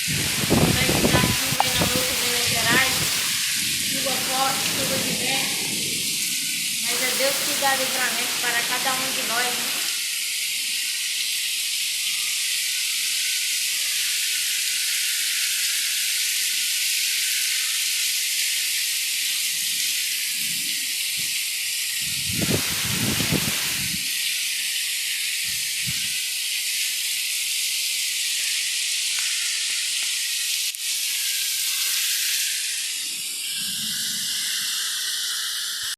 Como é que está a chuva aí na noite de Minas Gerais? Chuva forte, chuva de vento. Mas é Deus que dá livramento para cada um de nós, né?